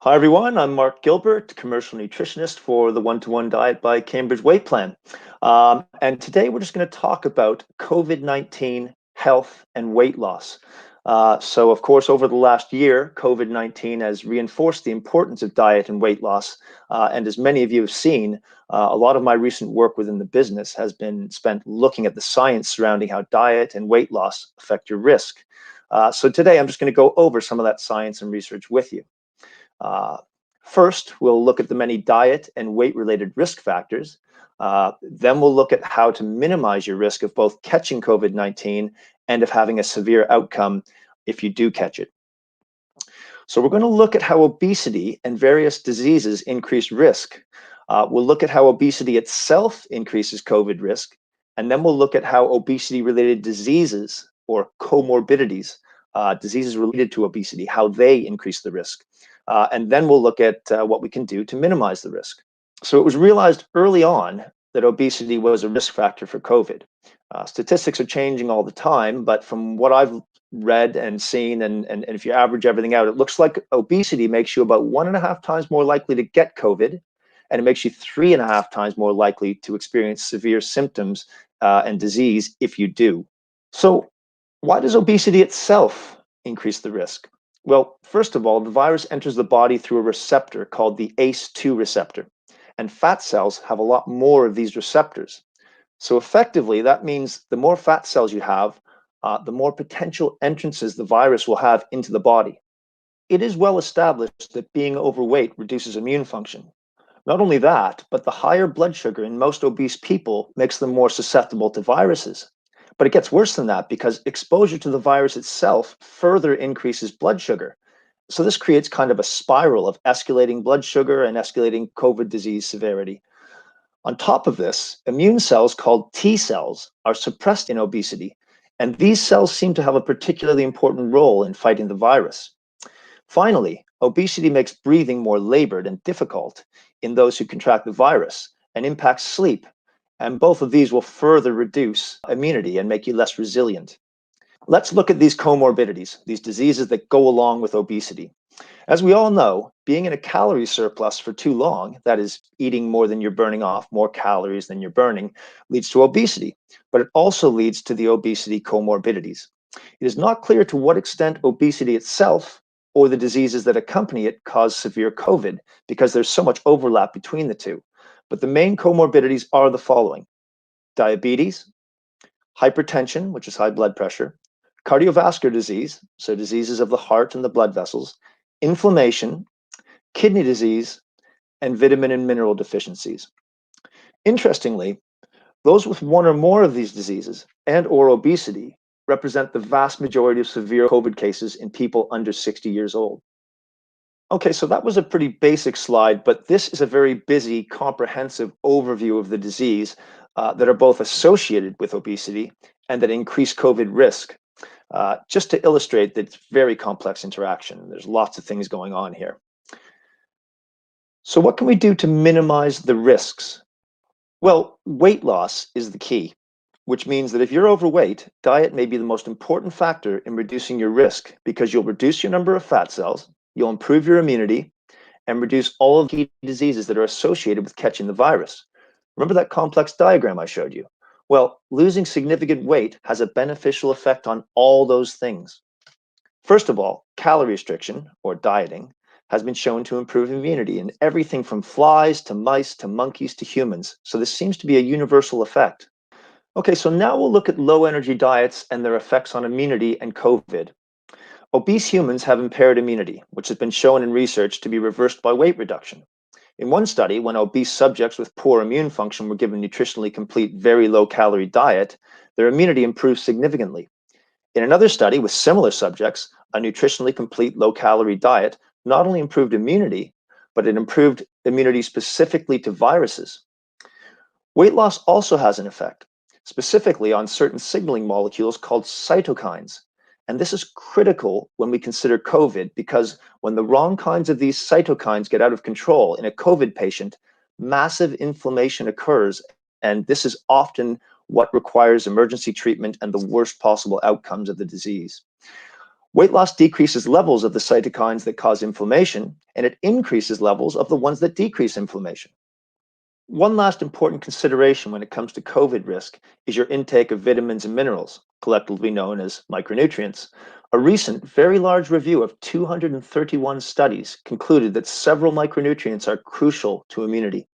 Hi, everyone. I'm Mark Gilbert, commercial nutritionist for the One-to-One Diet by Cambridge Weight Plan. And today we're just going to talk about COVID-19 health and weight loss. Of course, over the last year, COVID-19 has reinforced the importance of diet and weight loss. And as many of you have seen, a lot of my recent work within the business has been spent looking at the science surrounding how diet and weight loss affect your risk. So today I'm just going to go over some of that science and research with you. Uh, First, we'll look at the many diet and weight-related risk factors. Then we'll look at how to minimize your risk of both catching COVID-19 and of having a severe outcome if you do catch it. So we're going to look at how obesity and various diseases increase risk. We'll look at how obesity itself increases COVID risk, and then we'll look at how obesity-related diseases or comorbidities, diseases related to obesity, how they increase the risk. And then we'll look at what we can do to minimize the risk. So it was realized early on that obesity was a risk factor for COVID. Statistics are changing all the time, but from what I've read and seen, and if you average everything out, it looks like obesity makes you about 1.5 times more likely to get COVID, and it makes you 3.5 times more likely to experience severe symptoms and disease if you do. So why does obesity itself increase the risk? Well, first of all, the virus enters the body through a receptor called the ACE2 receptor, and fat cells have a lot more of these receptors. So effectively, that means the more fat cells you have, the more potential entrances the virus will have into the body. It is well established that being overweight reduces immune function. Not only that, but the higher blood sugar in most obese people makes them more susceptible to viruses. But it gets worse than that because exposure to the virus itself further increases blood sugar. So this creates kind of a spiral of escalating blood sugar and escalating COVID disease severity. On top of this, immune cells called T cells are suppressed in obesity, and these cells seem to have a particularly important role in fighting the virus. Finally, obesity makes breathing more labored and difficult in those who contract the virus and impacts sleep. And both of these will further reduce immunity and make you less resilient. Let's look at these comorbidities, these diseases that go along with obesity. As we all know, being in a calorie surplus for too long, that is, eating more than you're burning off, more calories than you're burning, leads to obesity, but it also leads to the obesity comorbidities. It is not clear to what extent obesity itself or the diseases that accompany it cause severe COVID because there's so much overlap between the two. But the main comorbidities are the following: diabetes, hypertension, which is high blood pressure, cardiovascular disease, so diseases of the heart and the blood vessels, inflammation, kidney disease, and vitamin and mineral deficiencies. Interestingly, those with one or more of these diseases and or obesity represent the vast majority of severe COVID cases in people under 60 years old. Okay, so that was a pretty basic slide, but this is a very busy, comprehensive overview of the disease that are both associated with obesity and that increase COVID risk. Just to illustrate that it's very complex interaction. There's lots of things going on here. So what can we do to minimize the risks? Well, weight loss is the key, which means that if you're overweight, diet may be the most important factor in reducing your risk because you'll reduce your number of fat cells, you'll improve your immunity, and reduce all of the key diseases that are associated with catching the virus. Remember that complex diagram I showed you? Well, losing significant weight has a beneficial effect on all those things. First of all, calorie restriction, or dieting, has been shown to improve immunity in everything from flies to mice to monkeys to humans. So this seems to be a universal effect. Okay, so now we'll look at low energy diets and their effects on immunity and COVID. Obese humans have impaired immunity, which has been shown in research to be reversed by weight reduction. In one study, when obese subjects with poor immune function were given nutritionally complete, very low calorie diet, their immunity improved significantly. In another study with similar subjects, a nutritionally complete low calorie diet not only improved immunity, but it improved immunity specifically to viruses. Weight loss also has an effect, specifically on certain signaling molecules called cytokines. And this is critical when we consider COVID because when the wrong kinds of these cytokines get out of control in a COVID patient, massive inflammation occurs. And this is often what requires emergency treatment and the worst possible outcomes of the disease. Weight loss decreases levels of the cytokines that cause inflammation, and it increases levels of the ones that decrease inflammation. One last important consideration when it comes to COVID risk is your intake of vitamins and minerals, collectively known as micronutrients. A recent, very large review of 231 studies concluded that several micronutrients are crucial to immunity.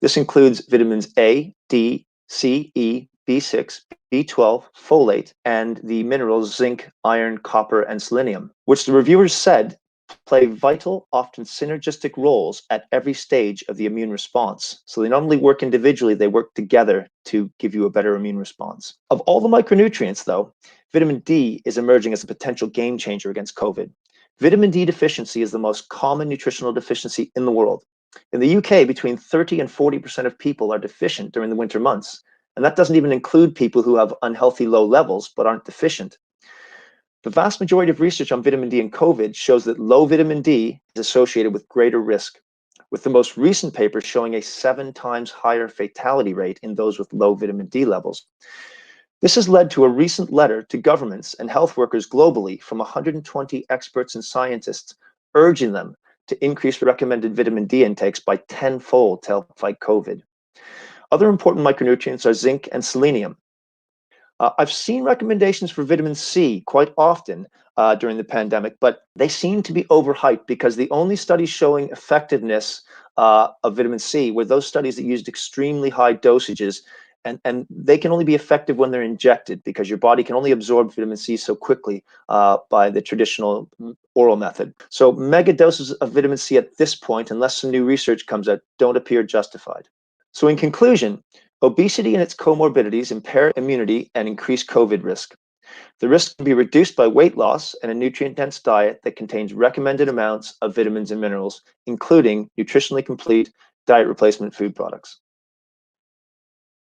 This includes vitamins A, D, C, E, B6, B12, folate, and the minerals zinc, iron, copper, and selenium, which the reviewers said play vital, often synergistic roles at every stage of the immune response. So they not only work individually, they work together to give you a better immune response. Of all the micronutrients, though, vitamin D is emerging as a potential game changer against COVID. Vitamin D deficiency is the most common nutritional deficiency in the world. In the UK, between 30 and 40% of people are deficient during the winter months. And that doesn't even include people who have unhealthy low levels but aren't deficient. The vast majority of research on vitamin D and COVID shows that low vitamin D is associated with greater risk, with the most recent paper showing a 7 times higher fatality rate in those with low vitamin D levels. This has led to a recent letter to governments and health workers globally from 120 experts and scientists urging them to increase recommended vitamin D intakes by tenfold to help fight COVID. Other important micronutrients are zinc and selenium. I've seen recommendations for vitamin C quite often during the pandemic, but they seem to be overhyped because the only studies showing effectiveness of vitamin C were those studies that used extremely high dosages, and they can only be effective when they're injected because your body can only absorb vitamin C so quickly by the traditional oral method. So mega doses of vitamin C at this point, unless some new research comes out, don't appear justified. So in conclusion, obesity and its comorbidities impair immunity and increase COVID risk. The risk can be reduced by weight loss and a nutrient-dense diet that contains recommended amounts of vitamins and minerals, including nutritionally complete diet replacement food products.